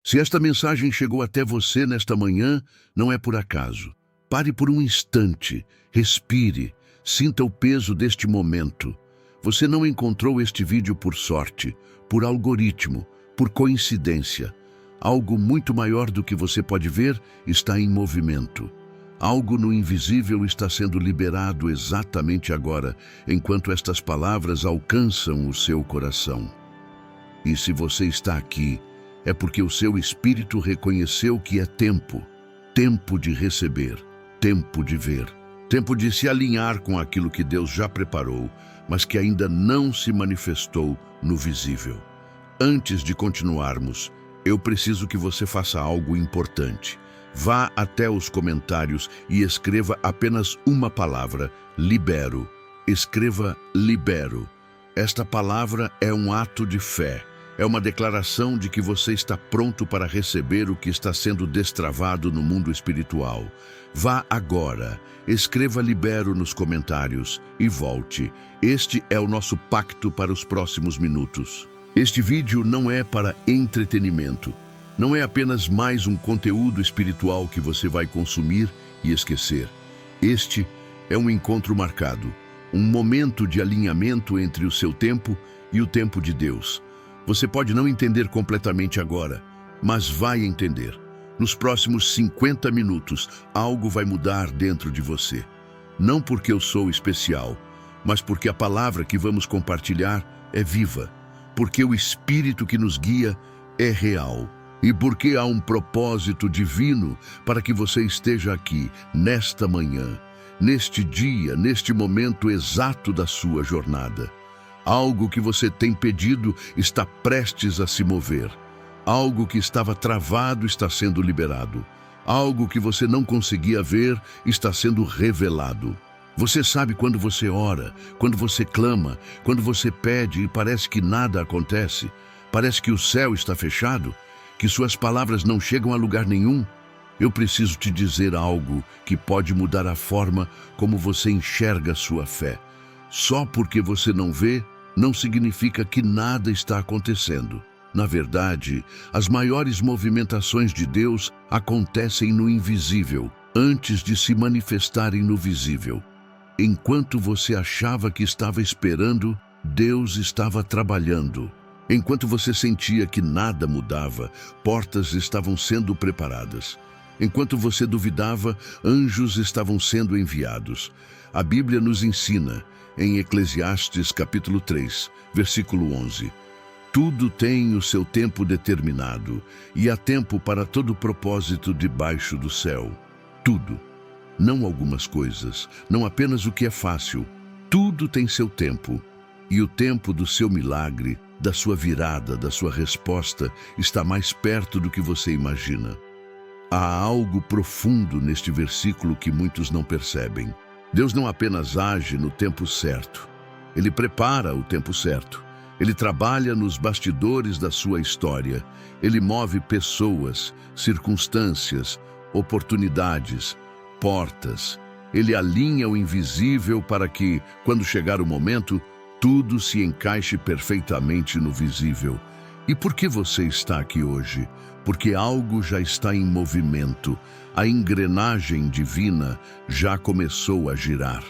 Se esta mensagem chegou até você nesta manhã, não é por acaso. Pare por um instante, respire, sinta o peso deste momento. Você não encontrou este vídeo por sorte, por algoritmo, por coincidência. Algo muito maior do que você pode ver está em movimento. Algo no invisível está sendo liberado exatamente agora, enquanto estas palavras alcançam o seu coração. E se você está aqui, é porque o seu espírito reconheceu que é tempo. Tempo de receber, tempo de ver, tempo de se alinhar com aquilo que Deus já preparou, mas que ainda não se manifestou no visível. Antes de continuarmos, eu preciso que você faça algo importante. Vá até os comentários e escreva apenas uma palavra: libero. Escreva libero. Esta palavra é um ato de fé. É uma declaração de que você está pronto para receber o que está sendo destravado no mundo espiritual. Vá agora, escreva libero nos comentários e volte. Este é o nosso pacto para os próximos minutos. Este vídeo não é para entretenimento. Não é apenas mais um conteúdo espiritual que você vai consumir e esquecer. Este é um encontro marcado, um momento de alinhamento entre o seu tempo e o tempo de Deus. Você pode não entender completamente agora, mas vai entender. Nos próximos 50 minutos, algo vai mudar dentro de você. Não porque eu sou especial, mas porque a palavra que vamos compartilhar é viva. Porque o Espírito que nos guia é real. E porque há um propósito divino para que você esteja aqui, nesta manhã, neste dia, neste momento exato da sua jornada. Algo que você tem pedido está prestes a se mover. Algo que estava travado está sendo liberado. Algo que você não conseguia ver está sendo revelado. Você sabe quando você ora, quando você clama, quando você pede e parece que nada acontece, parece que o céu está fechado, que suas palavras não chegam a lugar nenhum? Eu preciso te dizer algo que pode mudar a forma como você enxerga a sua fé. Só porque você não vê, não significa que nada está acontecendo. Na verdade, as maiores movimentações de Deus acontecem no invisível, antes de se manifestarem no visível. Enquanto você achava que estava esperando, Deus estava trabalhando. Enquanto você sentia que nada mudava, portas estavam sendo preparadas. Enquanto você duvidava, anjos estavam sendo enviados. A Bíblia nos ensina, em Eclesiastes capítulo 3, versículo 11, tudo tem o seu tempo determinado, e há tempo para todo propósito debaixo do céu. Tudo. Não algumas coisas, não apenas o que é fácil. Tudo tem seu tempo. E o tempo do seu milagre, da sua virada, da sua resposta, está mais perto do que você imagina. Há algo profundo neste versículo que muitos não percebem. Deus não apenas age no tempo certo. Ele prepara o tempo certo. Ele trabalha nos bastidores da sua história. Ele move pessoas, circunstâncias, oportunidades, portas. Ele alinha o invisível para que, quando chegar o momento, tudo se encaixe perfeitamente no visível. E por que você está aqui hoje? Porque algo já está em movimento. A engrenagem divina já começou a girar.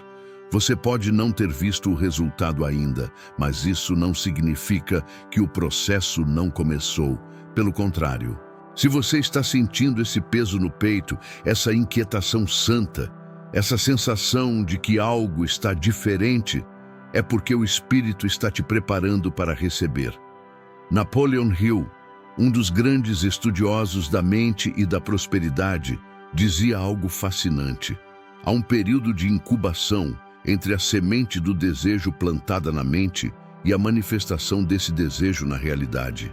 Você pode não ter visto o resultado ainda, mas isso não significa que o processo não começou. Pelo contrário, se você está sentindo esse peso no peito, essa inquietação santa, essa sensação de que algo está diferente, é porque o Espírito está te preparando para receber. Napoleon Hill, um dos grandes estudiosos da mente e da prosperidade, dizia algo fascinante. Há um período de incubação entre a semente do desejo plantada na mente e a manifestação desse desejo na realidade.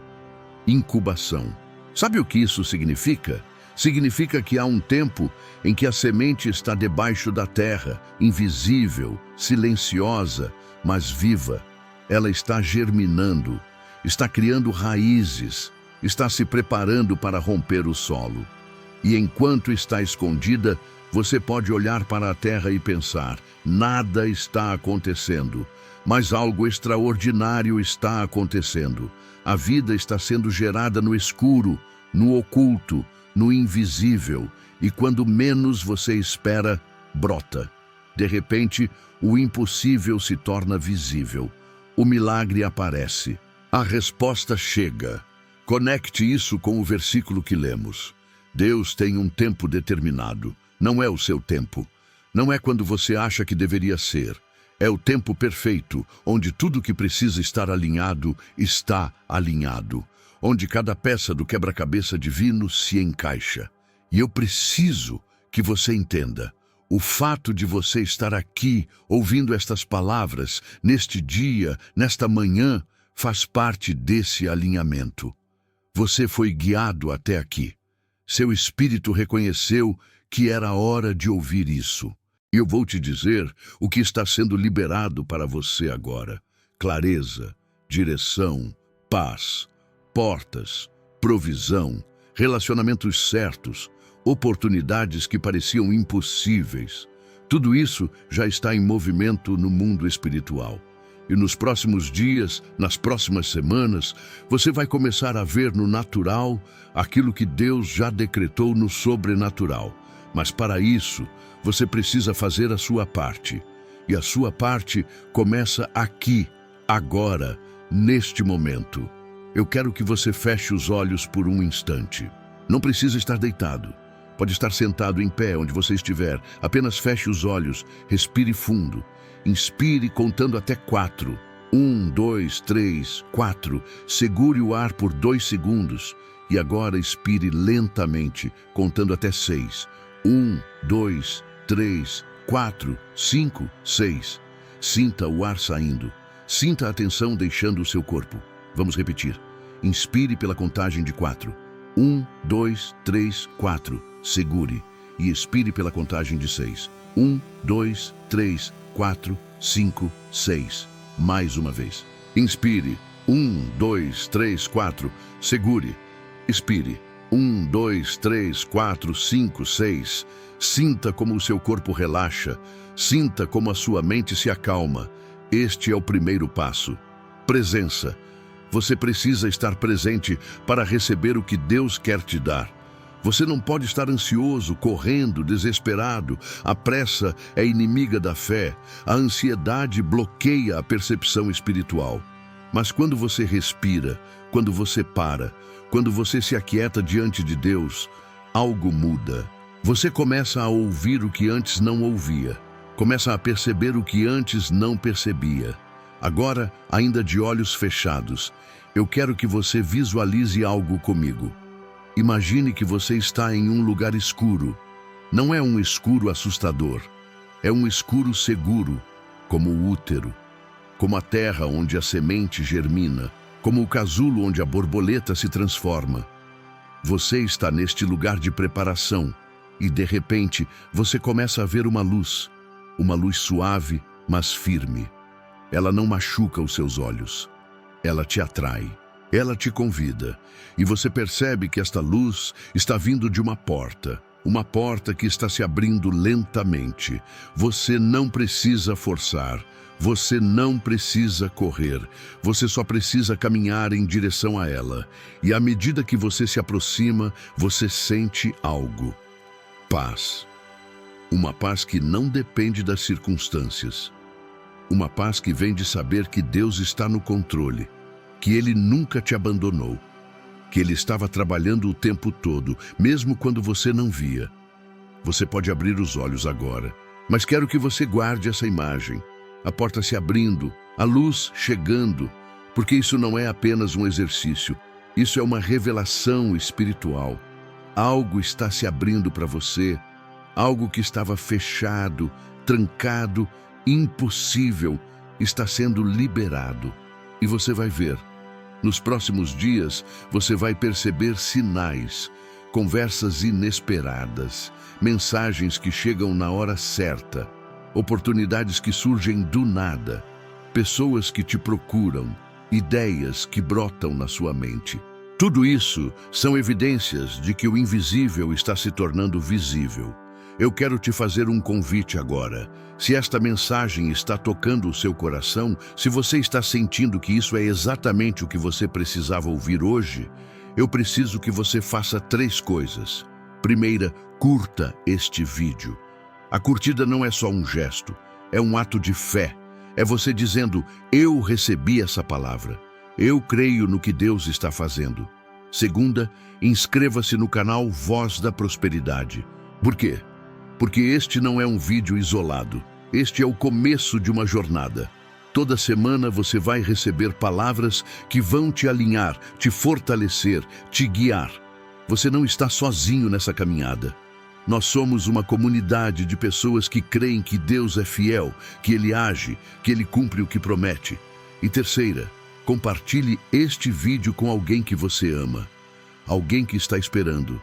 Incubação. Sabe o que isso significa? Significa que há um tempo em que a semente está debaixo da terra, invisível, silenciosa, mas viva. Ela está germinando, está criando raízes, está se preparando para romper o solo. E enquanto está escondida, você pode olhar para a terra e pensar, nada está acontecendo, mas algo extraordinário está acontecendo. A vida está sendo gerada no escuro, no oculto, no invisível, e quando menos você espera, brota. De repente, o impossível se torna visível. O milagre aparece. A resposta chega. Conecte isso com o versículo que lemos. Deus tem um tempo determinado. Não é o seu tempo. Não é quando você acha que deveria ser. É o tempo perfeito, onde tudo que precisa estar alinhado, está alinhado. Onde cada peça do quebra-cabeça divino se encaixa. E eu preciso que você entenda. O fato de você estar aqui, ouvindo estas palavras, neste dia, nesta manhã, faz parte desse alinhamento. Você foi guiado até aqui. Seu espírito reconheceu que era hora de ouvir isso. E eu vou te dizer o que está sendo liberado para você agora. Clareza, direção, paz, portas, provisão, relacionamentos certos, oportunidades que pareciam impossíveis. Tudo isso já está em movimento no mundo espiritual. E nos próximos dias, nas próximas semanas, você vai começar a ver no natural aquilo que Deus já decretou no sobrenatural. Mas para isso, você precisa fazer a sua parte. E a sua parte começa aqui, agora, neste momento. Eu quero que você feche os olhos por um instante. Não precisa estar deitado. Pode estar sentado em pé, onde você estiver. Apenas feche os olhos, respire fundo. Inspire contando até 4. 1, 2, 3, 4. Segure o ar por 2 segundos. E agora expire lentamente, contando até 6. 1, 2, 3, 4, 5, 6. Sinta o ar saindo. Sinta a tensão deixando o seu corpo. Vamos repetir. Inspire pela contagem de 4. 1, 2, 3, 4. Segure. E expire pela contagem de 6. 1, 2, 3, 4, 5, 6. Mais uma vez. Inspire. 1, 2, 3, 4. Segure. Expire. 1, 2, 3, 4, 5, 6. Sinta como o seu corpo relaxa. Sinta como a sua mente se acalma. Este é o primeiro passo. Presença. Você precisa estar presente para receber o que Deus quer te dar. Você não pode estar ansioso, correndo, desesperado. A pressa é inimiga da fé. A ansiedade bloqueia a percepção espiritual. Mas quando você respira, quando você para, quando você se aquieta diante de Deus, algo muda. Você começa a ouvir o que antes não ouvia. Começa a perceber o que antes não percebia. Agora, ainda de olhos fechados, eu quero que você visualize algo comigo. Imagine que você está em um lugar escuro. Não é um escuro assustador. É um escuro seguro, como o útero, como a terra onde a semente germina, como o casulo onde a borboleta se transforma. Você está neste lugar de preparação e, de repente, você começa a ver uma luz suave, mas firme. Ela não machuca os seus olhos. Ela te atrai. Ela te convida. E você percebe que esta luz está vindo de uma porta que está se abrindo lentamente. Você não precisa forçar. Você não precisa correr. Você só precisa caminhar em direção a ela. E à medida que você se aproxima, você sente algo. Paz. Uma paz que não depende das circunstâncias. Uma paz que vem de saber que Deus está no controle, que Ele nunca te abandonou, que Ele estava trabalhando o tempo todo, mesmo quando você não via. Você pode abrir os olhos agora, mas quero que você guarde essa imagem. A porta se abrindo, a luz chegando, porque isso não é apenas um exercício, isso é uma revelação espiritual. Algo está se abrindo para você, algo que estava fechado, trancado, impossível, está sendo liberado. E você vai ver. Nos próximos dias, você vai perceber sinais, conversas inesperadas, mensagens que chegam na hora certa, oportunidades que surgem do nada, pessoas que te procuram, ideias que brotam na sua mente. Tudo isso são evidências de que o invisível está se tornando visível. Eu quero te fazer um convite agora. Se esta mensagem está tocando o seu coração, se você está sentindo que isso é exatamente o que você precisava ouvir hoje, Eu preciso que você faça 3 coisas. Primeira, curta este vídeo. A curtida não é só um gesto, é um ato de fé. É você dizendo, eu recebi essa palavra. Eu creio no que Deus está fazendo. Segunda, inscreva-se no canal Voz da Prosperidade. Por quê? Porque este não é um vídeo isolado. Este é o começo de uma jornada. Toda semana você vai receber palavras que vão te alinhar, te fortalecer, te guiar. Você não está sozinho nessa caminhada. Nós somos uma comunidade de pessoas que creem que Deus é fiel, que Ele age, que Ele cumpre o que promete. E terceira, compartilhe este vídeo com alguém que você ama, alguém que está esperando,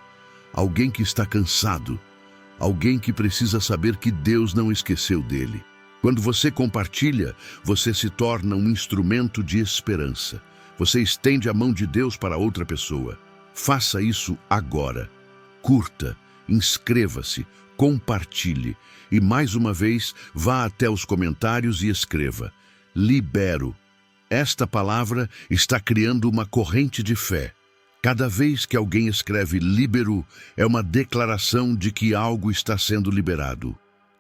alguém que está cansado, alguém que precisa saber que Deus não esqueceu dele. Quando você compartilha, você se torna um instrumento de esperança. Você estende a mão de Deus para outra pessoa. Faça isso agora. Curta, inscreva-se, compartilhe e, mais uma vez, vá até os comentários e escreva: libero. Esta palavra está criando uma corrente de fé. Cada vez que alguém escreve libero, é uma declaração de que algo está sendo liberado.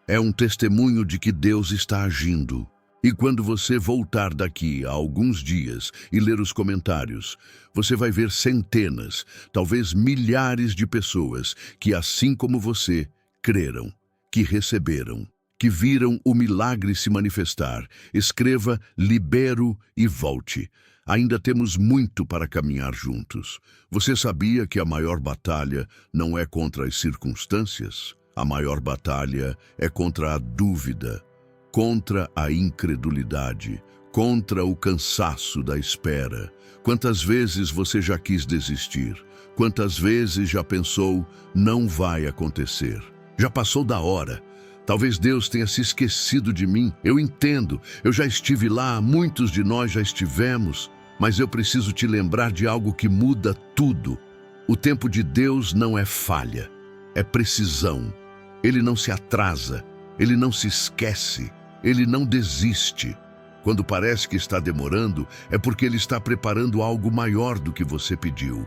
É um testemunho de que Deus está agindo. E quando você voltar daqui a alguns dias e ler os comentários, você vai ver centenas, talvez milhares de pessoas que, assim como você, creram, que receberam, que viram o milagre se manifestar. Escreva libero e volte. Ainda temos muito para caminhar juntos. Você sabia que a maior batalha não é contra as circunstâncias? A maior batalha é contra a dúvida, contra a incredulidade, contra o cansaço da espera. Quantas vezes você já quis desistir? Quantas vezes já pensou, não vai acontecer? Já passou da hora. Talvez Deus tenha se esquecido de mim. Eu entendo, eu já estive lá, muitos de nós já estivemos, mas eu preciso te lembrar de algo que muda tudo. O tempo de Deus não é falha, é precisão. Ele não se atrasa, ele não se esquece, ele não desiste. Quando parece que está demorando, é porque ele está preparando algo maior do que você pediu,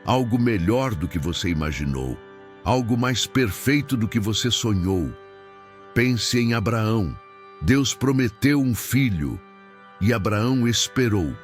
algo melhor do que você imaginou, algo mais perfeito do que você sonhou. Pense em Abraão. Deus prometeu um filho e Abraão esperou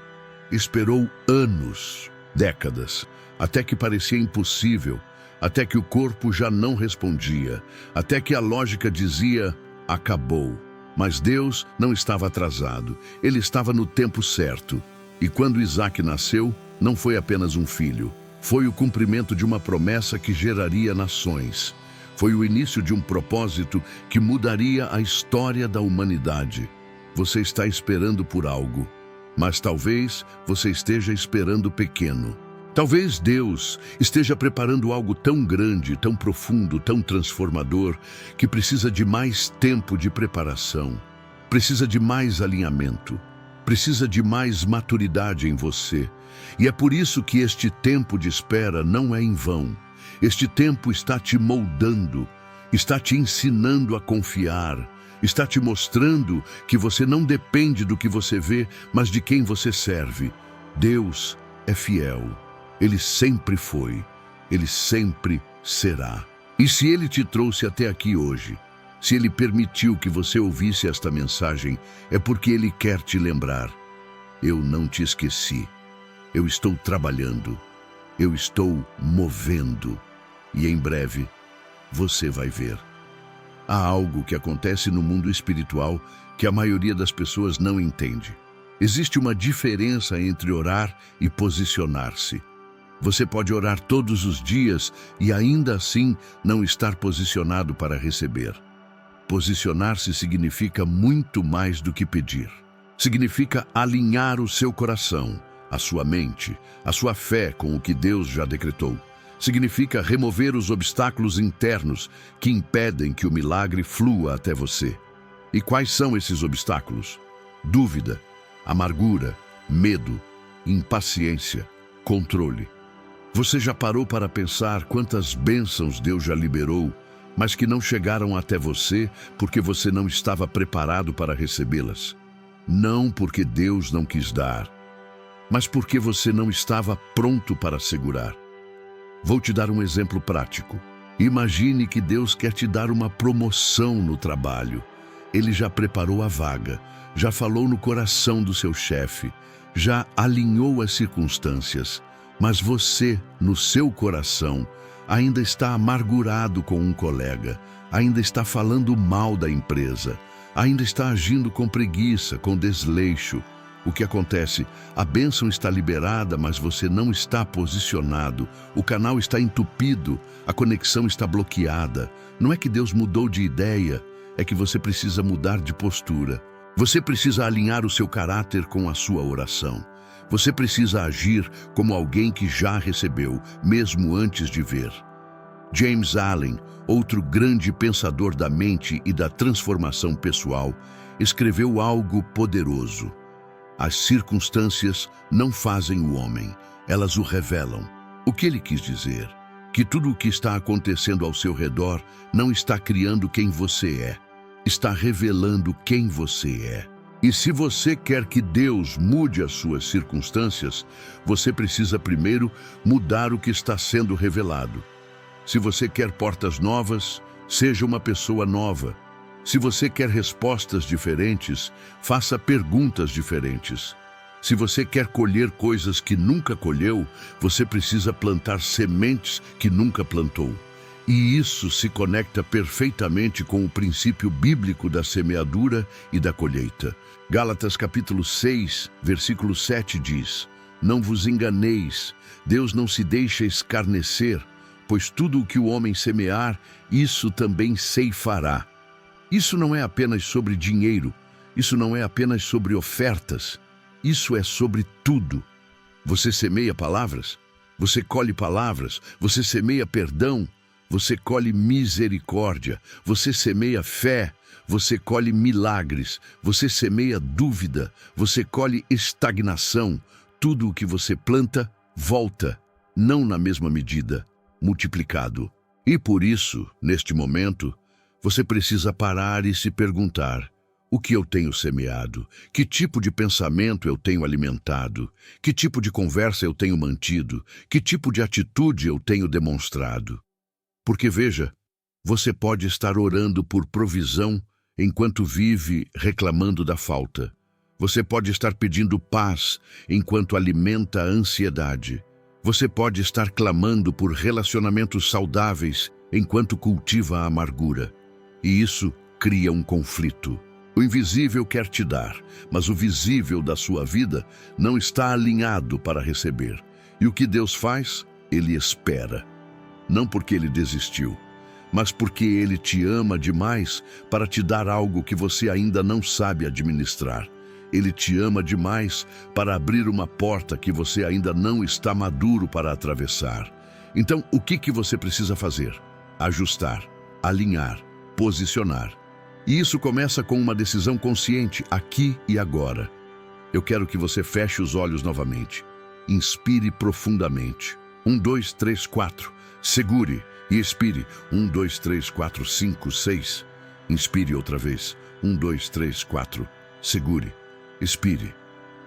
anos, décadas, até que parecia impossível. Até que o corpo já não respondia, até que a lógica dizia, acabou. Mas Deus não estava atrasado, ele estava no tempo certo. E quando Isaac nasceu, não foi apenas um filho, foi o cumprimento de uma promessa que geraria nações. Foi o início de um propósito que mudaria a história da humanidade. Você está esperando por algo, mas talvez você esteja esperando pequeno. Talvez Deus esteja preparando algo tão grande, tão profundo, tão transformador, que precisa de mais tempo de preparação, precisa de mais alinhamento, precisa de mais maturidade em você. E é por isso que este tempo de espera não é em vão. Este tempo está te moldando, está te ensinando a confiar, está te mostrando que você não depende do que você vê, mas de quem você serve. Deus é fiel. Ele sempre foi, ele sempre será. E se ele te trouxe até aqui hoje, se ele permitiu que você ouvisse esta mensagem, é porque ele quer te lembrar: eu não te esqueci, eu estou trabalhando, eu estou movendo, e em breve você vai ver. Há algo que acontece no mundo espiritual que a maioria das pessoas não entende. Existe uma diferença entre orar e posicionar-se. Você pode orar todos os dias e ainda assim não estar posicionado para receber. Posicionar-se significa muito mais do que pedir. Significa alinhar o seu coração, a sua mente, a sua fé com o que Deus já decretou. Significa remover os obstáculos internos que impedem que o milagre flua até você. E quais são esses obstáculos? Dúvida, amargura, medo, impaciência, controle. Você já parou para pensar quantas bênçãos Deus já liberou, mas que não chegaram até você porque você não estava preparado para recebê-las? Não porque Deus não quis dar, mas porque você não estava pronto para segurar. Vou te dar um exemplo prático. Imagine que Deus quer te dar uma promoção no trabalho. Ele já preparou a vaga, já falou no coração do seu chefe, já alinhou as circunstâncias, mas você, no seu coração, ainda está amargurado com um colega, ainda está falando mal da empresa, ainda está agindo com preguiça, com desleixo. O que acontece? A bênção está liberada, mas você não está posicionado. O canal está entupido, a conexão está bloqueada. Não é que Deus mudou de ideia, é que você precisa mudar de postura. Você precisa alinhar o seu caráter com a sua oração. Você precisa agir como alguém que já recebeu, mesmo antes de ver. James Allen, outro grande pensador da mente e da transformação pessoal, escreveu algo poderoso. As circunstâncias não fazem o homem, elas o revelam. O que ele quis dizer? Que tudo o que está acontecendo ao seu redor não está criando quem você é, está revelando quem você é. E se você quer que Deus mude as suas circunstâncias, você precisa primeiro mudar o que está sendo revelado. Se você quer portas novas, seja uma pessoa nova. Se você quer respostas diferentes, faça perguntas diferentes. Se você quer colher coisas que nunca colheu, você precisa plantar sementes que nunca plantou. E isso se conecta perfeitamente com o princípio bíblico da semeadura e da colheita. Gálatas capítulo 6, versículo 7 diz: Não vos enganeis, Deus não se deixa escarnecer, pois tudo o que o homem semear, isso também ceifará. Isso não é apenas sobre dinheiro, isso não é apenas sobre ofertas, isso é sobre tudo. Você semeia palavras, você colhe palavras, você semeia perdão, você colhe misericórdia, você semeia fé, você colhe milagres, você semeia dúvida, você colhe estagnação. Tudo o que você planta, volta, não na mesma medida, multiplicado. E por isso, neste momento, você precisa parar e se perguntar: o que eu tenho semeado? Que tipo de pensamento eu tenho alimentado? Que tipo de conversa eu tenho mantido? Que tipo de atitude eu tenho demonstrado? Porque veja, você pode estar orando por provisão enquanto vive reclamando da falta. Você pode estar pedindo paz enquanto alimenta a ansiedade. Você pode estar clamando por relacionamentos saudáveis enquanto cultiva a amargura. E isso cria um conflito. O invisível quer te dar, mas o visível da sua vida não está alinhado para receber. E o que Deus faz? Ele espera. Não porque ele desistiu, mas porque ele te ama demais para te dar algo que você ainda não sabe administrar. Ele te ama demais para abrir uma porta que você ainda não está maduro para atravessar. Então, o que você precisa fazer? Ajustar, alinhar, posicionar. E isso começa com uma decisão consciente, aqui e agora. Eu quero que você feche os olhos novamente. Inspire profundamente. 1, 2, 3, 4. Segure e expire. 1, 2, 3, 4, 5, 6. Inspire outra vez. 1, 2, 3, 4. Segure. Expire.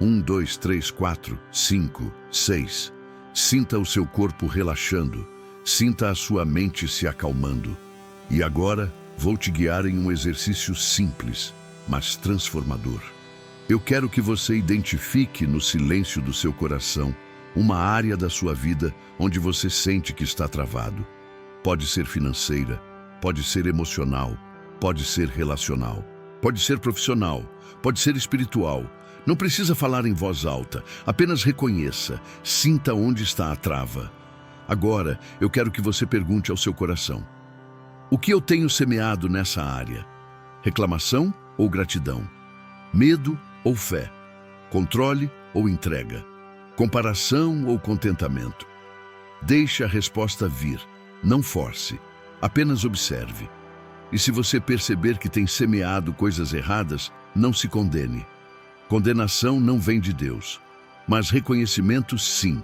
1, 2, 3, 4, 5, 6. Sinta o seu corpo relaxando. Sinta a sua mente se acalmando. E agora, vou te guiar em um exercício simples, mas transformador. Eu quero que você identifique no silêncio do seu coração uma área da sua vida onde você sente que está travado. Pode ser financeira, pode ser emocional, pode ser relacional, pode ser profissional, pode ser espiritual. Não precisa falar em voz alta, apenas reconheça, sinta onde está a trava. Agora, eu quero que você pergunte ao seu coração: o que eu tenho semeado nessa área? Reclamação ou gratidão? Medo ou fé? Controle ou entrega? Comparação ou contentamento? Deixe a resposta vir, não force, apenas observe. E se você perceber que tem semeado coisas erradas, não se condene. Condenação não vem de Deus, mas reconhecimento sim.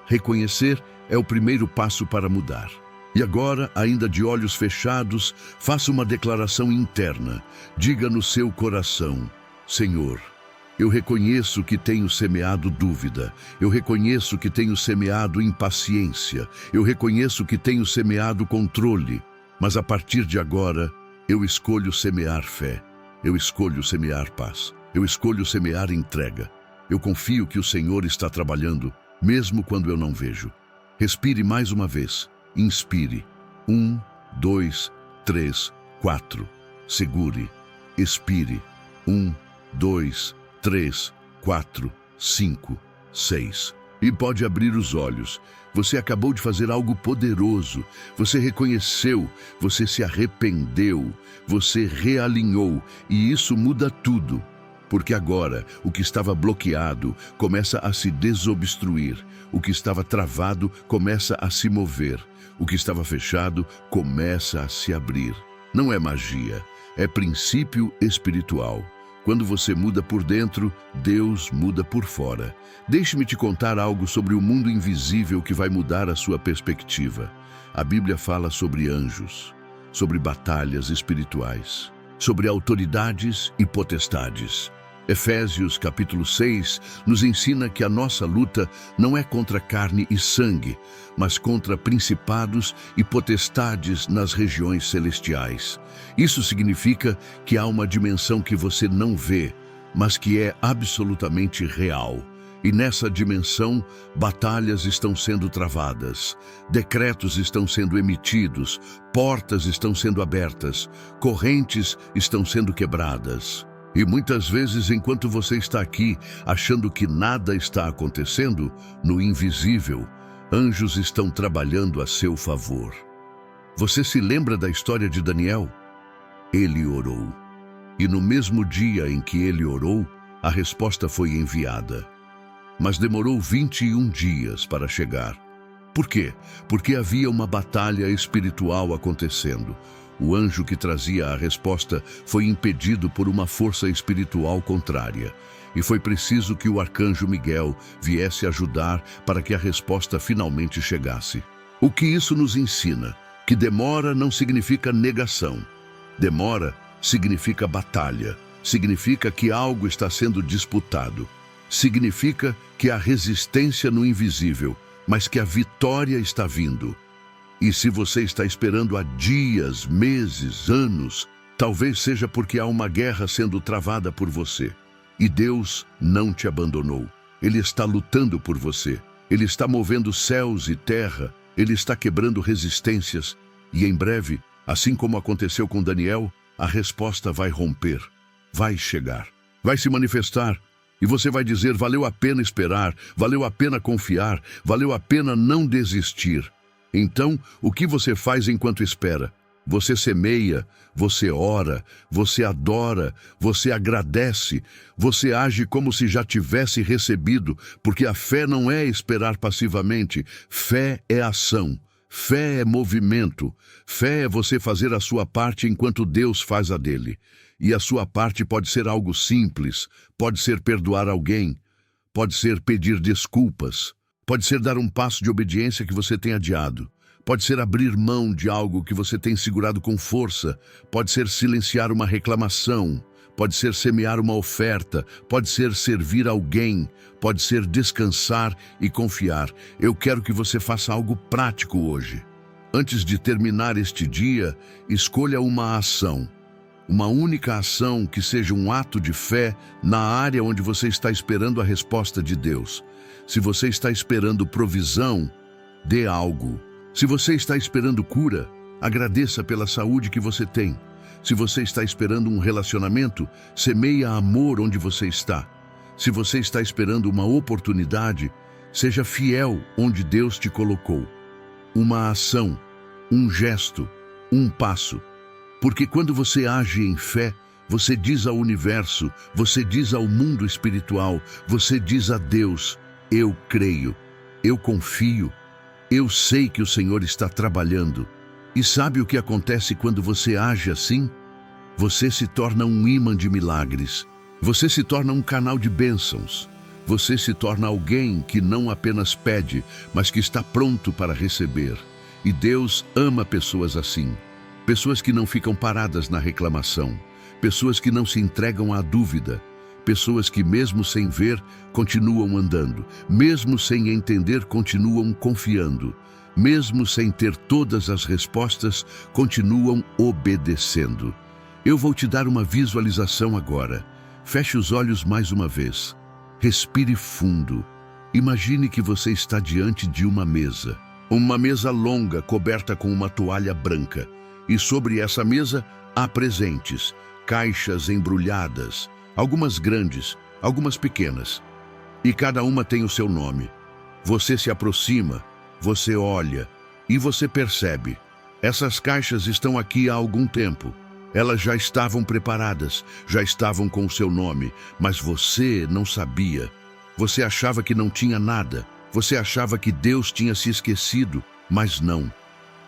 Reconhecer é o primeiro passo para mudar. E agora, ainda de olhos fechados, faça uma declaração interna. Diga no seu coração: Senhor, Eu reconheço que tenho semeado dúvida. Eu reconheço que tenho semeado impaciência. Eu reconheço que tenho semeado controle. Mas a partir de agora, eu escolho semear fé. Eu escolho semear paz. Eu escolho semear entrega. Eu confio que o Senhor está trabalhando, mesmo quando eu não vejo. Respire mais uma vez. Inspire. 1, 2, 3, 4. Segure. Expire. 1, 2, 3, 4, 5, 6. E pode abrir os olhos. Você acabou de fazer algo poderoso. Você reconheceu, você se arrependeu, você realinhou, e isso muda tudo. Porque agora, o que estava bloqueado começa a se desobstruir. O que estava travado começa a se mover. O que estava fechado começa a se abrir. Não é magia, é princípio espiritual. Quando você muda por dentro, Deus muda por fora. Deixe-me te contar algo sobre o mundo invisível que vai mudar a sua perspectiva. A Bíblia fala sobre anjos, sobre batalhas espirituais, sobre autoridades e potestades. Efésios capítulo 6 nos ensina que a nossa luta não é contra carne e sangue, mas contra principados e potestades nas regiões celestiais. Isso significa que há uma dimensão que você não vê, mas que é absolutamente real. E nessa dimensão, batalhas estão sendo travadas, decretos estão sendo emitidos, portas estão sendo abertas, correntes estão sendo quebradas. E muitas vezes, enquanto você está aqui, achando que nada está acontecendo, no invisível, anjos estão trabalhando a seu favor. Você se lembra da história de Daniel? Ele orou. E no mesmo dia em que ele orou, a resposta foi enviada. Mas demorou 21 dias para chegar. Por quê? Porque havia uma batalha espiritual acontecendo. O anjo que trazia a resposta foi impedido por uma força espiritual contrária. E foi preciso que o arcanjo Miguel viesse ajudar para que a resposta finalmente chegasse. O que isso nos ensina? Que demora não significa negação. Demora significa batalha. Significa que algo está sendo disputado. Significa que há resistência no invisível, mas que a vitória está vindo. E se você está esperando há dias, meses, anos, talvez seja porque há uma guerra sendo travada por você. E Deus não te abandonou. Ele está lutando por você. Ele está movendo céus e terra. Ele está quebrando resistências. E em breve, assim como aconteceu com Daniel, a resposta vai romper, vai chegar, vai se manifestar. E você vai dizer, valeu a pena esperar, valeu a pena confiar, valeu a pena não desistir. Então, o que você faz enquanto espera? Você semeia, você ora, você adora, você agradece, você age como se já tivesse recebido, porque a fé não é esperar passivamente, fé é ação, fé é movimento, fé é você fazer a sua parte enquanto Deus faz a dele. E a sua parte pode ser algo simples, pode ser perdoar alguém, pode ser pedir desculpas, pode ser dar um passo de obediência que você tem adiado. Pode ser abrir mão de algo que você tem segurado com força. Pode ser silenciar uma reclamação. Pode ser semear uma oferta. Pode ser servir alguém. Pode ser descansar e confiar. Eu quero que você faça algo prático hoje. Antes de terminar este dia, escolha uma ação. Uma única ação que seja um ato de fé na área onde você está esperando a resposta de Deus. Se você está esperando provisão, dê algo. Se você está esperando cura, agradeça pela saúde que você tem. Se você está esperando um relacionamento, semeia amor onde você está. Se você está esperando uma oportunidade, seja fiel onde Deus te colocou. Uma ação, um gesto, um passo. Porque quando você age em fé, você diz ao universo, você diz ao mundo espiritual, você diz a Deus, eu creio, eu confio, eu sei que o Senhor está trabalhando. E sabe o que acontece quando você age assim? Você se torna um imã de milagres. Você se torna um canal de bênçãos. Você se torna alguém que não apenas pede, mas que está pronto para receber. E Deus ama pessoas assim. Pessoas que não ficam paradas na reclamação. Pessoas que não se entregam à dúvida. Pessoas que, mesmo sem ver, continuam andando. Mesmo sem entender, continuam confiando. Mesmo sem ter todas as respostas, continuam obedecendo. Eu vou te dar uma visualização agora. Feche os olhos mais uma vez. Respire fundo. Imagine que você está diante de uma mesa. Uma mesa longa, coberta com uma toalha branca. E sobre essa mesa há presentes, caixas embrulhadas, algumas grandes, algumas pequenas. E cada uma tem o seu nome. Você se aproxima, você olha e você percebe. Essas caixas estão aqui há algum tempo. Elas já estavam preparadas, já estavam com o seu nome, mas você não sabia. Você achava que não tinha nada. Você achava que Deus tinha se esquecido, mas não.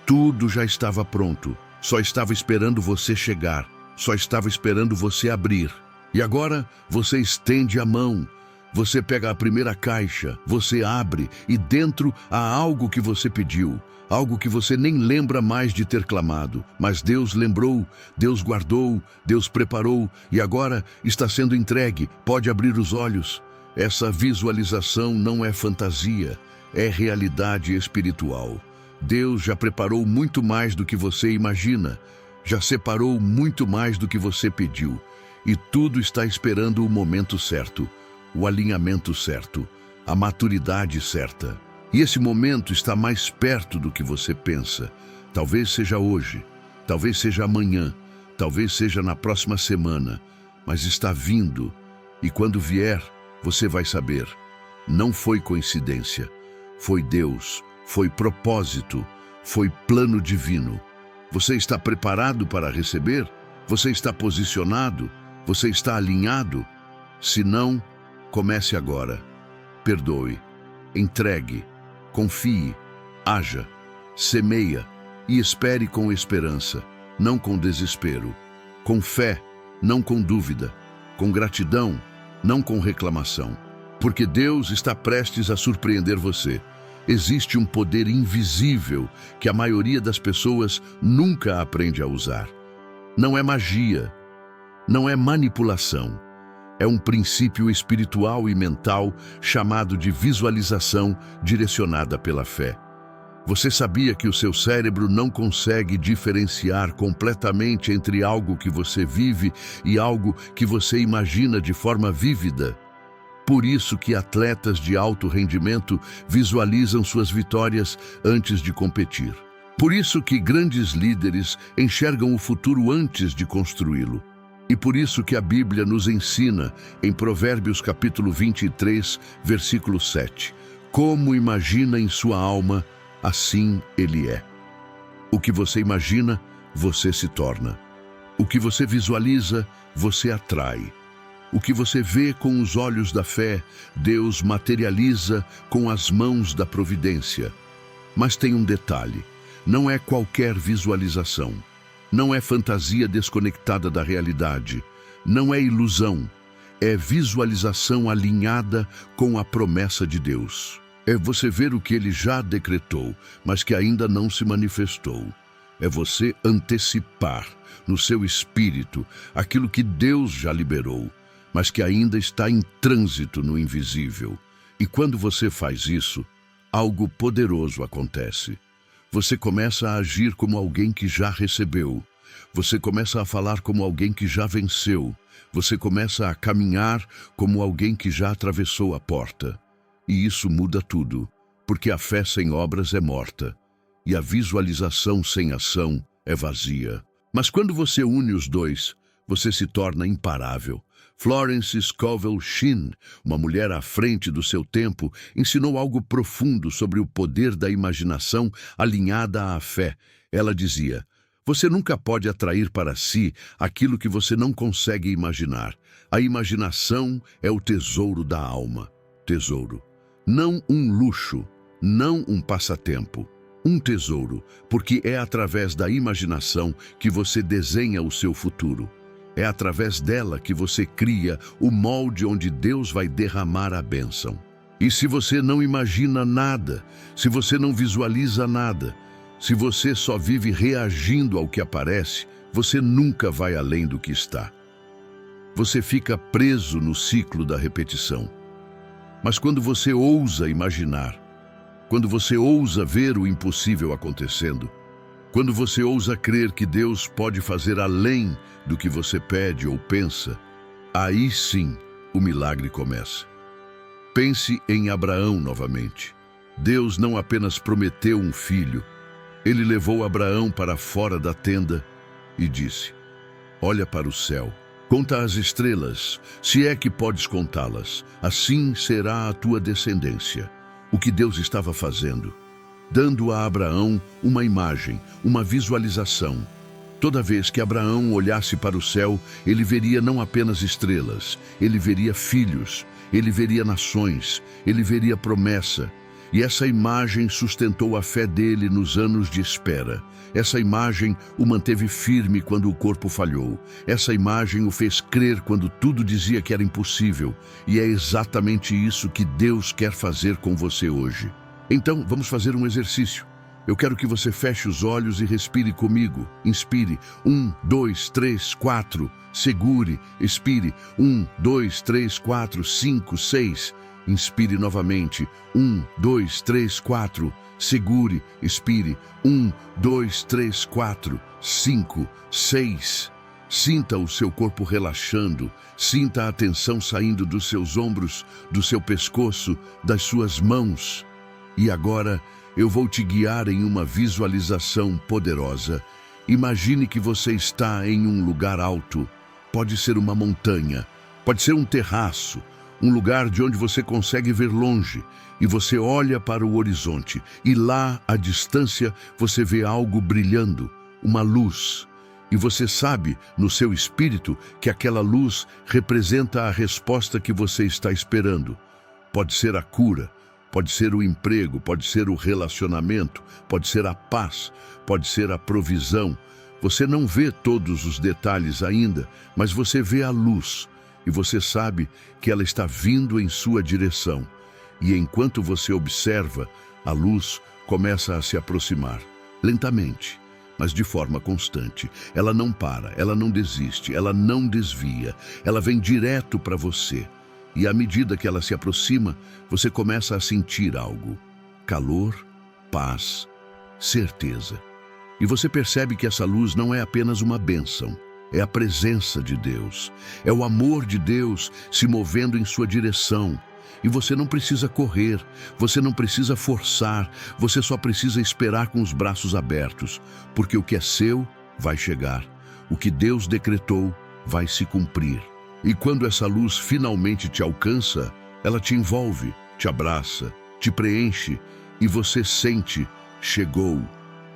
Tudo já estava pronto. Só estava esperando você chegar. Só estava esperando você abrir. E agora você estende a mão. Você pega a primeira caixa, você abre e dentro há algo que você pediu. Algo que você nem lembra mais de ter clamado. Mas Deus lembrou, Deus guardou, Deus preparou e agora está sendo entregue. Pode abrir os olhos. Essa visualização não é fantasia, é realidade espiritual. Deus já preparou muito mais do que você imagina. Já separou muito mais do que você pediu. E tudo está esperando o momento certo, o alinhamento certo, a maturidade certa. E esse momento está mais perto do que você pensa. Talvez seja hoje, talvez seja amanhã, talvez seja na próxima semana, mas está vindo. E quando vier, você vai saber. Não foi coincidência, foi Deus, foi propósito, foi plano divino. Você está preparado para receber? Você está posicionado? Você está alinhado? Se não, comece agora. Perdoe, entregue, confie, haja, semeia e espere com esperança, não com desespero, com fé, não com dúvida, com gratidão, não com reclamação, porque Deus está prestes a surpreender você. Existe um poder invisível que a maioria das pessoas nunca aprende a usar. Não é magia, não é manipulação. É um princípio espiritual e mental chamado de visualização direcionada pela fé. Você sabia que o seu cérebro não consegue diferenciar completamente entre algo que você vive e algo que você imagina de forma vívida? Por isso que atletas de alto rendimento visualizam suas vitórias antes de competir. Por isso que grandes líderes enxergam o futuro antes de construí-lo. E por isso que a Bíblia nos ensina, em Provérbios capítulo 23, versículo 7, como imagina em sua alma, assim ele é. O que você imagina, você se torna. O que você visualiza, você atrai. O que você vê com os olhos da fé, Deus materializa com as mãos da providência. Mas tem um detalhe, não é qualquer visualização. Não é fantasia desconectada da realidade, não é ilusão, é visualização alinhada com a promessa de Deus. É você ver o que Ele já decretou, mas que ainda não se manifestou. É você antecipar no seu espírito aquilo que Deus já liberou, mas que ainda está em trânsito no invisível. E quando você faz isso, algo poderoso acontece. Você começa a agir como alguém que já recebeu. Você começa a falar como alguém que já venceu. Você começa a caminhar como alguém que já atravessou a porta. E isso muda tudo, porque a fé sem obras é morta. E a visualização sem ação é vazia. Mas quando você une os dois, você se torna imparável. Florence Scovel Shinn, uma mulher à frente do seu tempo, ensinou algo profundo sobre o poder da imaginação alinhada à fé. Ela dizia: você nunca pode atrair para si aquilo que você não consegue imaginar. A imaginação é o tesouro da alma. Tesouro. Não um luxo, não um passatempo. Um tesouro, porque é através da imaginação que você desenha o seu futuro. É através dela que você cria o molde onde Deus vai derramar a bênção. E se você não imagina nada, se você não visualiza nada, se você só vive reagindo ao que aparece, você nunca vai além do que está. você fica preso no ciclo da repetição. Mas quando você ousa imaginar, quando você ousa ver o impossível acontecendo, quando você ousa crer que Deus pode fazer além do que você pede ou pensa, aí sim o milagre começa. Pense em Abraão novamente. Deus não apenas prometeu um filho, ele levou Abraão para fora da tenda e disse: olha para o céu, conta as estrelas, se é que podes contá-las, assim será a tua descendência. O que Deus estava fazendo? Dando a Abraão uma imagem, uma visualização. Toda vez que Abraão olhasse para o céu, ele veria não apenas estrelas, ele veria filhos, ele veria nações, ele veria promessa. E essa imagem sustentou a fé dele nos anos de espera. Essa imagem o manteve firme quando o corpo falhou. Essa imagem o fez crer quando tudo dizia que era impossível. E é exatamente isso que Deus quer fazer com você hoje. Então, vamos fazer um exercício. Eu quero que você feche os olhos e respire comigo. Inspire. 1, 2, 3, 4. Segure. Expire. 1, 2, 3, 4, 5, 6. Inspire novamente. 1, 2, 3, 4. Segure. Expire. 1, 2, 3, 4, 5, 6. Sinta o seu corpo relaxando. Sinta a tensão saindo dos seus ombros, do seu pescoço, das suas mãos. E agora eu vou te guiar em uma visualização poderosa. Imagine que você está em um lugar alto. Pode ser uma montanha, pode ser um terraço, um lugar de onde você consegue ver longe, e você olha para o horizonte, e lá, à distância, você vê algo brilhando, uma luz. E você sabe, no seu espírito, que aquela luz representa a resposta que você está esperando. Pode ser a cura, pode ser o emprego, pode ser o relacionamento, pode ser a paz, pode ser a provisão. Você não vê todos os detalhes ainda, mas você vê a luz. E você sabe que ela está vindo em sua direção. E enquanto você observa, a luz começa a se aproximar, lentamente, mas de forma constante. Ela não para, ela não desiste, ela não desvia, ela vem direto para você. E à medida que ela se aproxima, você começa a sentir algo: calor, paz, certeza. E você percebe que essa luz não é apenas uma bênção. É a presença de Deus, é o amor de Deus se movendo em sua direção. E você não precisa correr, você não precisa forçar, você só precisa esperar com os braços abertos, porque o que é seu vai chegar, o que Deus decretou vai se cumprir. E quando essa luz finalmente te alcança, ela te envolve, te abraça, te preenche, e você sente: chegou,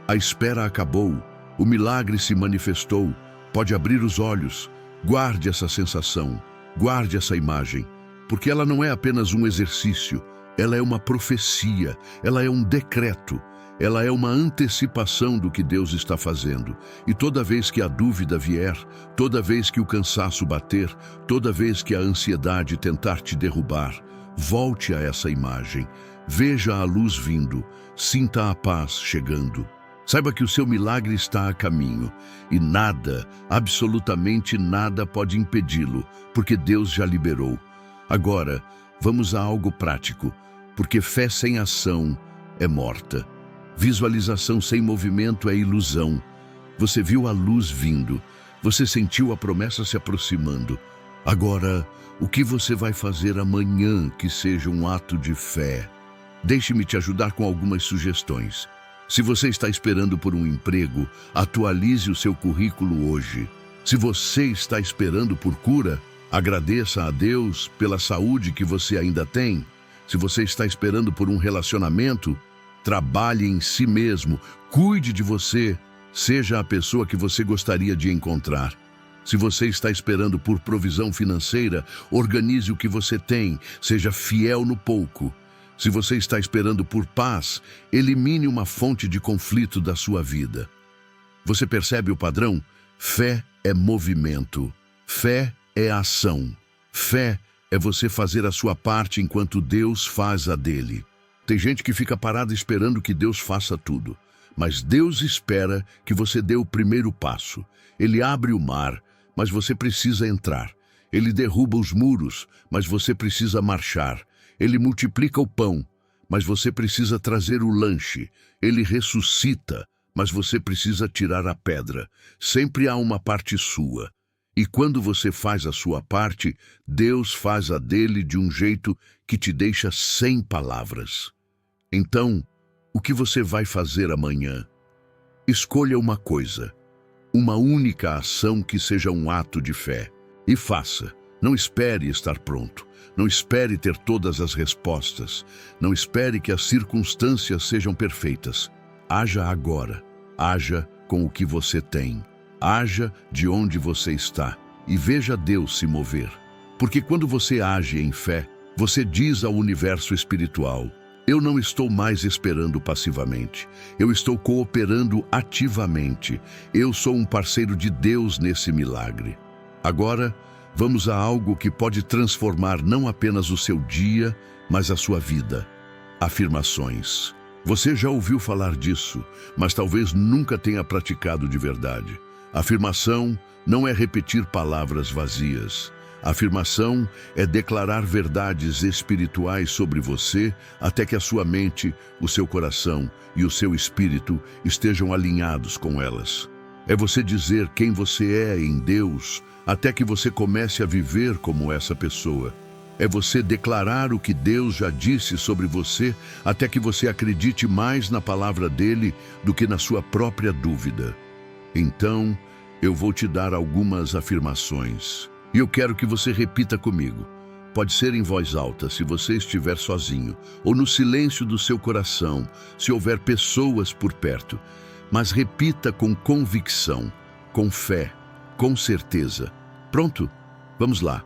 a espera acabou, o milagre se manifestou. Pode abrir os olhos, guarde essa sensação, guarde essa imagem, porque ela não é apenas um exercício, ela é uma profecia, ela é um decreto, ela é uma antecipação do que Deus está fazendo. E toda vez que a dúvida vier, toda vez que o cansaço bater, toda vez que a ansiedade tentar te derrubar, volte a essa imagem, veja a luz vindo, sinta a paz chegando. Saiba que o seu milagre está a caminho e nada, absolutamente nada pode impedi-lo, porque Deus já liberou. Agora, vamos a algo prático, porque fé sem ação é morta. Visualização sem movimento é ilusão. Você viu a luz vindo, você sentiu a promessa se aproximando. Agora, o que você vai fazer amanhã que seja um ato de fé? Deixe-me te ajudar com algumas sugestões. Se você está esperando por um emprego, atualize o seu currículo hoje. Se você está esperando por cura, agradeça a Deus pela saúde que você ainda tem. Se você está esperando por um relacionamento, trabalhe em si mesmo, cuide de você, seja a pessoa que você gostaria de encontrar. Se você está esperando por provisão financeira, organize o que você tem, seja fiel no pouco. Se você está esperando por paz, elimine uma fonte de conflito da sua vida. Você percebe o padrão? Fé é movimento. Fé é ação. Fé é você fazer a sua parte enquanto Deus faz a dele. Tem gente que fica parada esperando que Deus faça tudo. Mas Deus espera que você dê o primeiro passo. Ele abre o mar, mas você precisa entrar. Ele derruba os muros, mas você precisa marchar. Ele multiplica o pão, mas você precisa trazer o lanche. Ele ressuscita, mas você precisa tirar a pedra. Sempre há uma parte sua. E quando você faz a sua parte, Deus faz a dele de um jeito que te deixa sem palavras. Então, o que você vai fazer amanhã? Escolha uma coisa, uma única ação que seja um ato de fé. E faça. Não espere estar pronto. Não espere ter todas as respostas. Não espere que as circunstâncias sejam perfeitas. Haja agora. Haja com o que você tem. Haja de onde você está e veja Deus se mover. Porque quando você age em fé, você diz ao universo espiritual: eu não estou mais esperando passivamente. Eu estou cooperando ativamente. Eu sou um parceiro de Deus nesse milagre. Agora, vamos a algo que pode transformar não apenas o seu dia, mas a sua vida. Afirmações. Você já ouviu falar disso, mas talvez nunca tenha praticado de verdade. Afirmação não é repetir palavras vazias. Afirmação é declarar verdades espirituais sobre você até que a sua mente, o seu coração e o seu espírito estejam alinhados com elas. É você dizer quem você é em Deus até que você comece a viver como essa pessoa. É você declarar o que Deus já disse sobre você até que você acredite mais na palavra dele do que na sua própria dúvida. Então, eu vou te dar algumas afirmações. E eu quero que você repita comigo. Pode ser em voz alta, se você estiver sozinho, ou no silêncio do seu coração, se houver pessoas por perto. Mas repita com convicção, com fé, com certeza. Pronto? Vamos lá.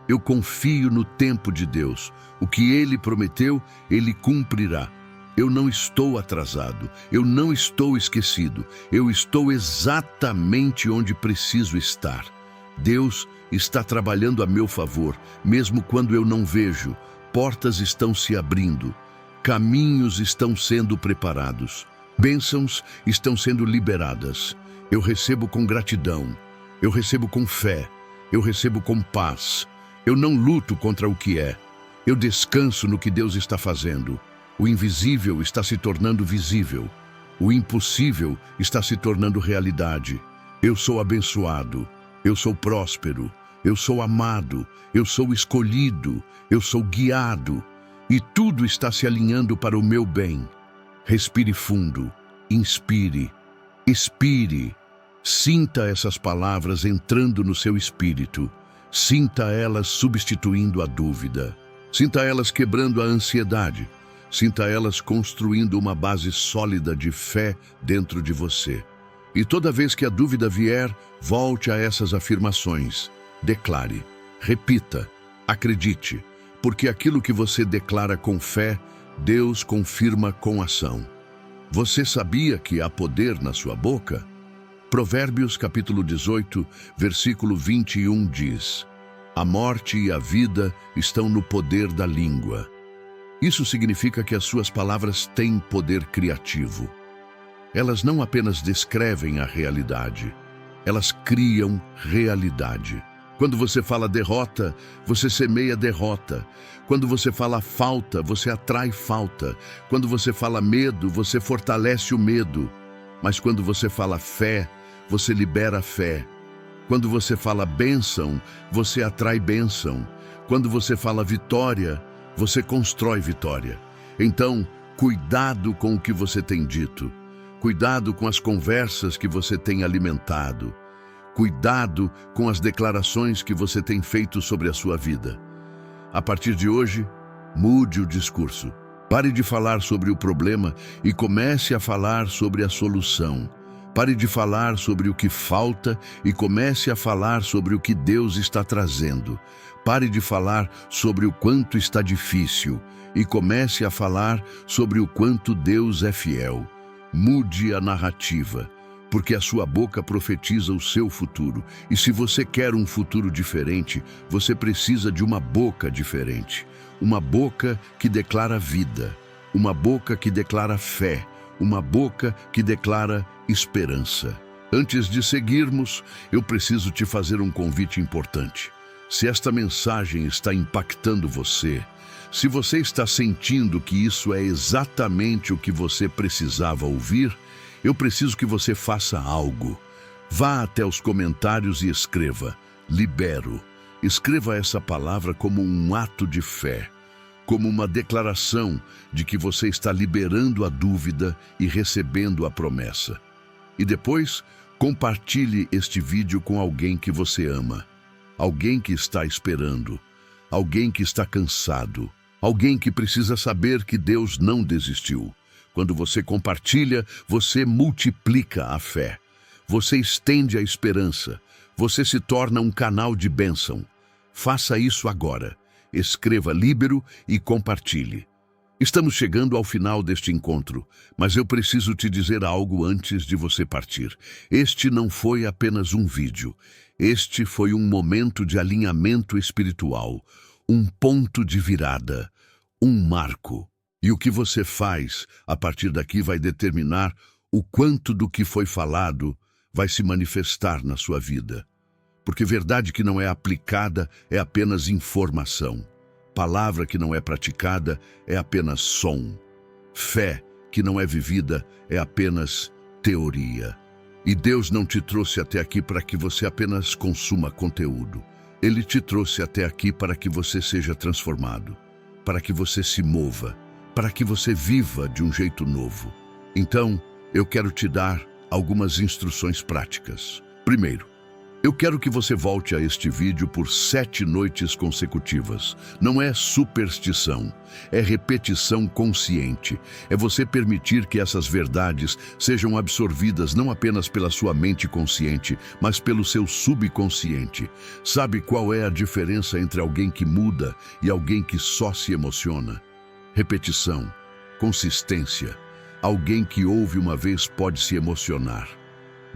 Eu confio no tempo de Deus. O que Ele prometeu, Ele cumprirá. Eu não estou atrasado, eu não estou esquecido, eu estou exatamente onde preciso estar. Deus está trabalhando a meu favor, mesmo quando eu não vejo. Portas estão se abrindo, caminhos estão sendo preparados, bênçãos estão sendo liberadas. Eu recebo com gratidão, eu recebo com fé, eu recebo com paz. Eu não luto contra o que é, eu descanso no que Deus está fazendo. O invisível está se tornando visível. O impossível está se tornando realidade. Eu sou abençoado. Eu sou próspero. Eu sou amado. Eu sou escolhido. Eu sou guiado. E tudo está se alinhando para o meu bem. Respire fundo. Inspire. Expire. Sinta essas palavras entrando no seu espírito. Sinta elas substituindo a dúvida. Sinta elas quebrando a ansiedade. Sinta elas construindo uma base sólida de fé dentro de você. E toda vez que a dúvida vier, volte a essas afirmações. Declare, repita, acredite, porque aquilo que você declara com fé, Deus confirma com ação. Você sabia que há poder na sua boca? Provérbios capítulo 18, versículo 21 diz: a morte e a vida estão no poder da língua. Isso significa que as suas palavras têm poder criativo. Elas não apenas descrevem a realidade, elas criam realidade. Quando você fala derrota, você semeia derrota. Quando você fala falta, você atrai falta. Quando você fala medo, você fortalece o medo. Mas quando você fala fé, você libera fé. Quando você fala bênção, você atrai bênção. Quando você fala vitória, você constrói vitória. Então, cuidado com o que você tem dito. Cuidado com as conversas que você tem alimentado. Cuidado com as declarações que você tem feito sobre a sua vida. A partir de hoje, mude o discurso. Pare de falar sobre o problema e comece a falar sobre a solução. Pare de falar sobre o que falta e comece a falar sobre o que Deus está trazendo. Pare de falar sobre o quanto está difícil e comece a falar sobre o quanto Deus é fiel. Mude a narrativa, porque a sua boca profetiza o seu futuro. E se você quer um futuro diferente, você precisa de uma boca diferente. Uma boca que declara vida, uma boca que declara fé, uma boca que declara esperança. Antes de seguirmos, eu preciso te fazer um convite importante. Se esta mensagem está impactando você, se você está sentindo que isso é exatamente o que você precisava ouvir, eu preciso que você faça algo. Vá até os comentários e escreva: libero. Escreva essa palavra como um ato de fé, como uma declaração de que você está liberando a dúvida e recebendo a promessa. E depois, compartilhe este vídeo com alguém que você ama, alguém que está esperando, alguém que está cansado, alguém que precisa saber que Deus não desistiu. Quando você compartilha, você multiplica a fé. Você estende a esperança. Você se torna um canal de bênção. Faça isso agora. Escreva Líbero e compartilhe. Estamos chegando ao final deste encontro, mas eu preciso te dizer algo antes de você partir. Este não foi apenas um vídeo. Este foi um momento de alinhamento espiritual, um ponto de virada, um marco. E o que você faz a partir daqui vai determinar o quanto do que foi falado vai se manifestar na sua vida. Porque verdade que não é aplicada é apenas informação. Palavra que não é praticada é apenas som. Fé que não é vivida é apenas teoria. E Deus não te trouxe até aqui para que você apenas consuma conteúdo. Ele te trouxe até aqui para que você seja transformado, para que você se mova, para que você viva de um jeito novo. Então, eu quero te dar algumas instruções práticas. Primeiro, eu quero que você volte a este vídeo por 7 noites consecutivas. Não é superstição, é repetição consciente. É você permitir que essas verdades sejam absorvidas não apenas pela sua mente consciente, mas pelo seu subconsciente. Sabe qual é a diferença entre alguém que muda e alguém que só se emociona? Repetição, consistência. Alguém que ouve uma vez pode se emocionar.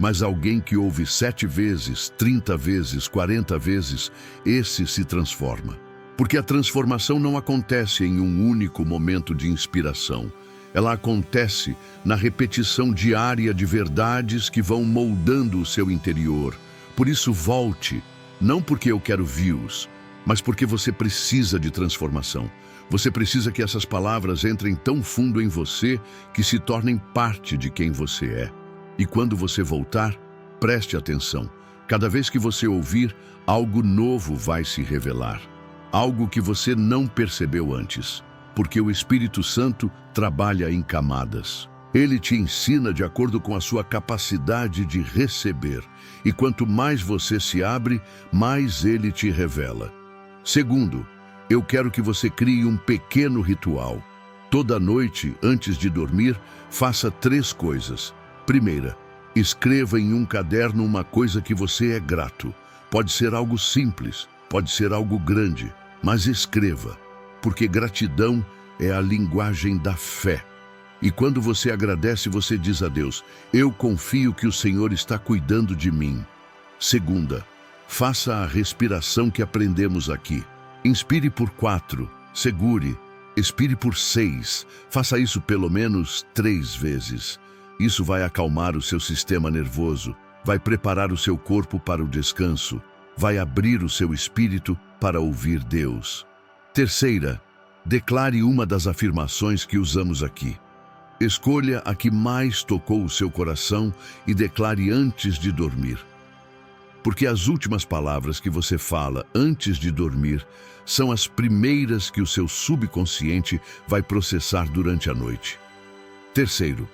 Mas alguém que ouve 7 vezes, 30 vezes, 40 vezes, esse se transforma. Porque a transformação não acontece em um único momento de inspiração. Ela acontece na repetição diária de verdades que vão moldando o seu interior. Por isso volte, não porque eu quero views, mas porque você precisa de transformação. Você precisa que essas palavras entrem tão fundo em você que se tornem parte de quem você é. E quando você voltar, preste atenção. Cada vez que você ouvir, algo novo vai se revelar. Algo que você não percebeu antes. Porque o Espírito Santo trabalha em camadas. Ele te ensina de acordo com a sua capacidade de receber. E quanto mais você se abre, mais ele te revela. Segundo, eu quero que você crie um pequeno ritual. Toda noite, antes de dormir, faça 3 coisas. Primeira, escreva em um caderno uma coisa que você é grato. Pode ser algo simples, pode ser algo grande, mas escreva, porque gratidão é a linguagem da fé. E quando você agradece, você diz a Deus: eu confio que o Senhor está cuidando de mim. Segunda, faça a respiração que aprendemos aqui. Inspire por 4, segure, expire por 6. Faça isso pelo menos 3 vezes. Isso vai acalmar o seu sistema nervoso, vai preparar o seu corpo para o descanso, vai abrir o seu espírito para ouvir Deus. Terceira, declare uma das afirmações que usamos aqui. Escolha a que mais tocou o seu coração e declare antes de dormir. Porque as últimas palavras que você fala antes de dormir são as primeiras que o seu subconsciente vai processar durante a noite. Terceiro,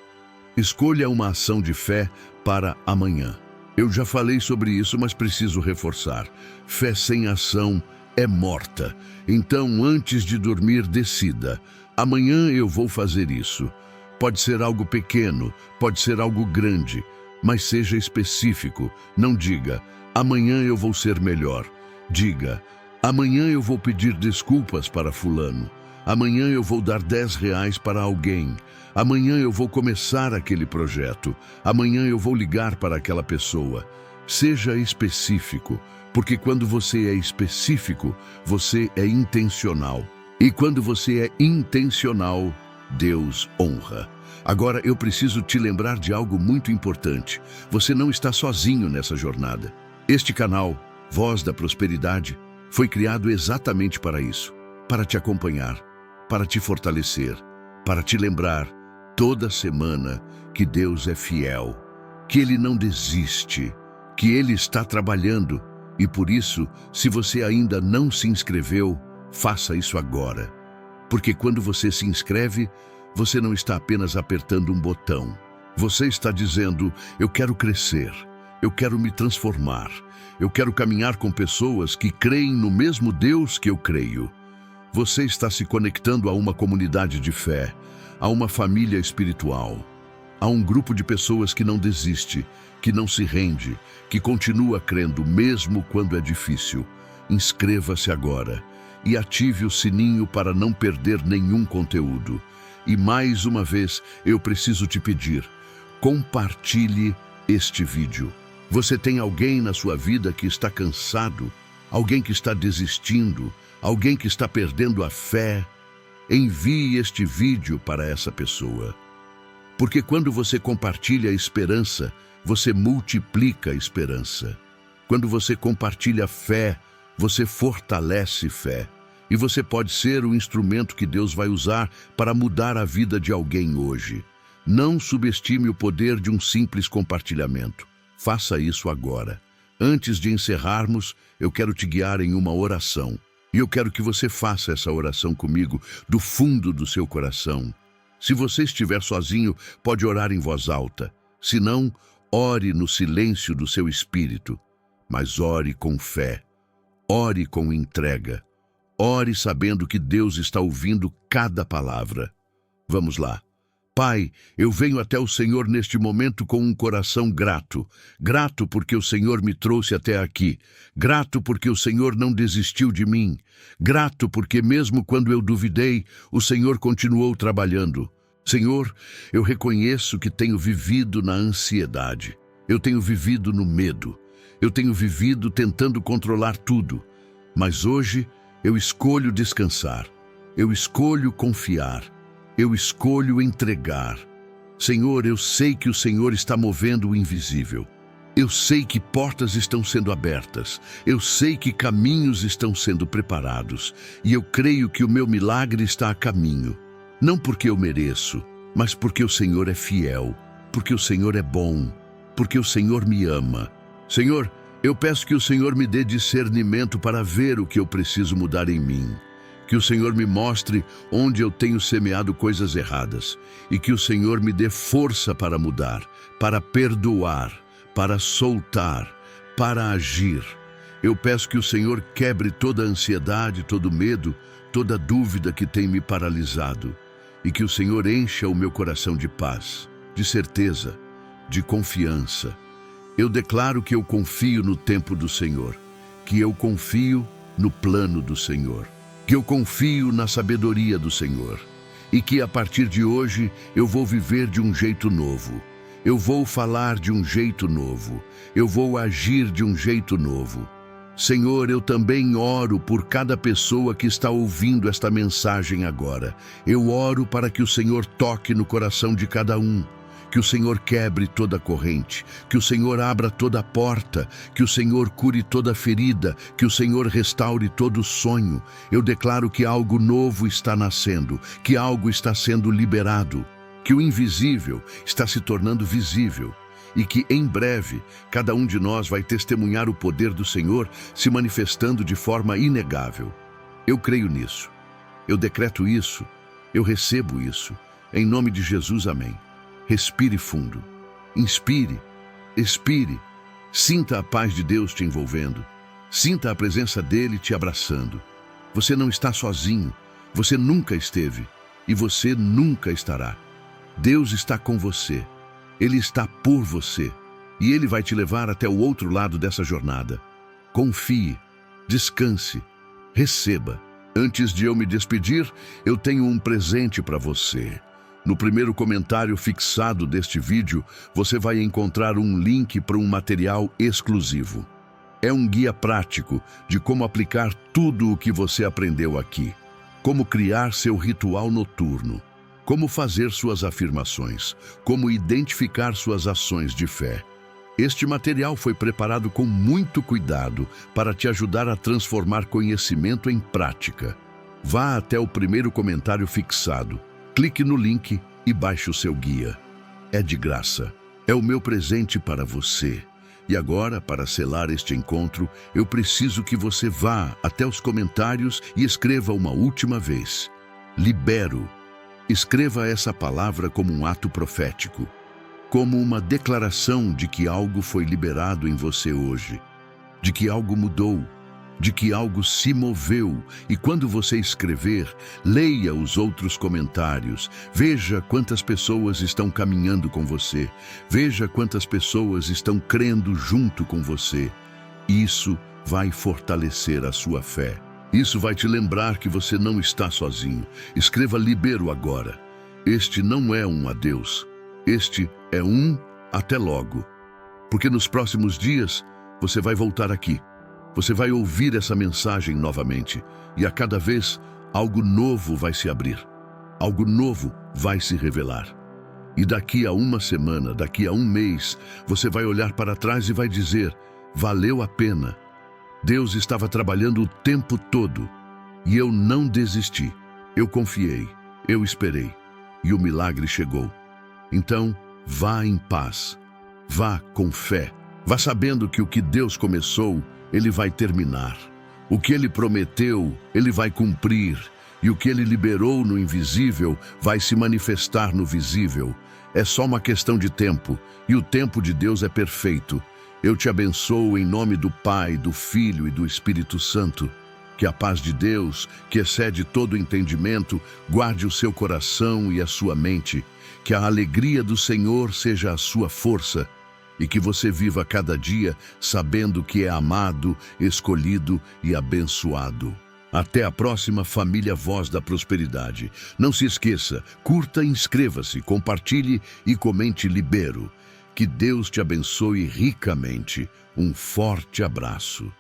escolha uma ação de fé para amanhã. Eu já falei sobre isso, mas preciso reforçar. Fé sem ação é morta. Então, antes de dormir, decida: amanhã eu vou fazer isso. Pode ser algo pequeno, pode ser algo grande, mas seja específico. Não diga: amanhã eu vou ser melhor. Diga: amanhã eu vou pedir desculpas para fulano. Amanhã eu vou dar R$10 para alguém. Amanhã eu vou começar aquele projeto. Amanhã eu vou ligar para aquela pessoa. Seja específico, porque quando você é específico, você é intencional. E quando você é intencional, Deus honra. Agora eu preciso te lembrar de algo muito importante. Você não está sozinho nessa jornada. Este canal, Voz da Prosperidade, Foi criado exatamente para isso, para te acompanhar, para te fortalecer, para te lembrar toda semana que Deus é fiel, que Ele não desiste, que Ele está trabalhando. E por isso, se você ainda não se inscreveu, faça isso agora. Porque quando você se inscreve, você não está apenas apertando um botão. Você está dizendo: eu quero crescer, eu quero me transformar, eu quero caminhar com pessoas que creem no mesmo Deus que eu creio. Você está se conectando a uma comunidade de fé, a uma família espiritual, a um grupo de pessoas que não desiste, que não se rende, que continua crendo mesmo quando é difícil. Inscreva-se agora e ative o sininho para não perder nenhum conteúdo. E mais uma vez, eu preciso te pedir, compartilhe este vídeo. Você tem alguém na sua vida que está cansado, alguém que está desistindo, alguém que está perdendo a fé? Envie este vídeo para essa pessoa. Porque quando você compartilha a esperança, você multiplica a esperança. Quando você compartilha fé, você fortalece fé. E você pode ser o instrumento que Deus vai usar para mudar a vida de alguém hoje. Não subestime o poder de um simples compartilhamento. Faça isso agora. Antes de encerrarmos, eu quero te guiar em uma oração. E eu quero que você faça essa oração comigo do fundo do seu coração. Se você estiver sozinho, pode orar em voz alta. Se não, ore no silêncio do seu espírito. Mas ore com fé. Ore com entrega. Ore sabendo que Deus está ouvindo cada palavra. Vamos lá. Pai, eu venho até o Senhor neste momento com um coração grato. Grato porque o Senhor me trouxe até aqui. Grato porque o Senhor não desistiu de mim. Grato porque mesmo quando eu duvidei, o Senhor continuou trabalhando. Senhor, eu reconheço que tenho vivido na ansiedade. Eu tenho vivido no medo. Eu tenho vivido tentando controlar tudo. Mas hoje, eu escolho descansar, eu escolho confiar, eu escolho entregar. Senhor, eu sei que o Senhor está movendo o invisível. Eu sei que portas estão sendo abertas, eu sei que caminhos estão sendo preparados, e eu creio que o meu milagre está a caminho. Não porque eu mereço, mas porque o Senhor é fiel, porque o Senhor é bom, porque o Senhor me ama. Senhor, eu peço que o Senhor me dê discernimento para ver o que eu preciso mudar em mim. Que o Senhor me mostre onde eu tenho semeado coisas erradas. E que o Senhor me dê força para mudar, para perdoar, para soltar, para agir. Eu peço que o Senhor quebre toda a ansiedade, todo medo, toda dúvida que tem me paralisado. E que o Senhor encha o meu coração de paz, de certeza, de confiança. Eu declaro que eu confio no tempo do Senhor, que eu confio no plano do Senhor, que eu confio na sabedoria do Senhor e que a partir de hoje eu vou viver de um jeito novo. Eu vou falar de um jeito novo. Eu vou agir de um jeito novo. Senhor, eu também oro por cada pessoa que está ouvindo esta mensagem agora. Eu oro para que o Senhor toque no coração de cada um. Que o Senhor quebre toda corrente, que o Senhor abra toda porta, que o Senhor cure toda ferida, que o Senhor restaure todo sonho. Eu declaro que algo novo está nascendo, que algo está sendo liberado, que o invisível está se tornando visível e que em breve cada um de nós vai testemunhar o poder do Senhor se manifestando de forma inegável. Eu creio nisso, eu decreto isso, eu recebo isso. Em nome de Jesus, amém. Respire fundo, inspire, expire, sinta a paz de Deus te envolvendo, sinta a presença dele te abraçando. Você não está sozinho, você nunca esteve e você nunca estará. Deus está com você, Ele está por você e Ele vai te levar até o outro lado dessa jornada. Confie, descanse, receba. Antes de eu me despedir, eu tenho um presente para você. No primeiro comentário fixado deste vídeo, você vai encontrar um link para um material exclusivo. É um guia prático de como aplicar tudo o que você aprendeu aqui. Como criar seu ritual noturno, como fazer suas afirmações, como identificar suas ações de fé. Este material foi preparado com muito cuidado para te ajudar a transformar conhecimento em prática. Vá até o primeiro comentário fixado, clique no link e baixe o seu guia. É de graça. É o meu presente para você. E agora, para selar este encontro, eu preciso que você vá até os comentários e escreva uma última vez. Libero. Escreva essa palavra como um ato profético, como uma declaração de que algo foi liberado em você hoje, de que algo mudou, de que algo se moveu. E quando você escrever, leia os outros comentários, veja quantas pessoas estão caminhando com você, veja quantas pessoas estão crendo junto com você. Isso vai fortalecer a sua fé. Isso vai te lembrar que você não está sozinho. Escreva libero agora. Este não é um adeus. Este é um até logo. Porque nos próximos dias, você vai voltar aqui. Você vai ouvir essa mensagem novamente. E a cada vez, algo novo vai se abrir. Algo novo vai se revelar. E daqui a uma semana, daqui a um mês, você vai olhar para trás e vai dizer: valeu a pena. Deus estava trabalhando o tempo todo. E eu não desisti. Eu confiei. Eu esperei. E o milagre chegou. Então, vá em paz. Vá com fé. Vá sabendo que o que Deus começou, Ele vai terminar. O que Ele prometeu, Ele vai cumprir. E o que Ele liberou no invisível vai se manifestar no visível. É só uma questão de tempo. E o tempo de Deus é perfeito. Eu te abençoo em nome do Pai, do Filho e do Espírito Santo. Que a paz de Deus, que excede todo entendimento, guarde o seu coração e a sua mente. Que a alegria do Senhor seja a sua força. E que você viva cada dia sabendo que é amado, escolhido e abençoado. Até a próxima, família Voz da Prosperidade. Não se esqueça, curta, inscreva-se, compartilhe e comente libero. Que Deus te abençoe ricamente. Um forte abraço.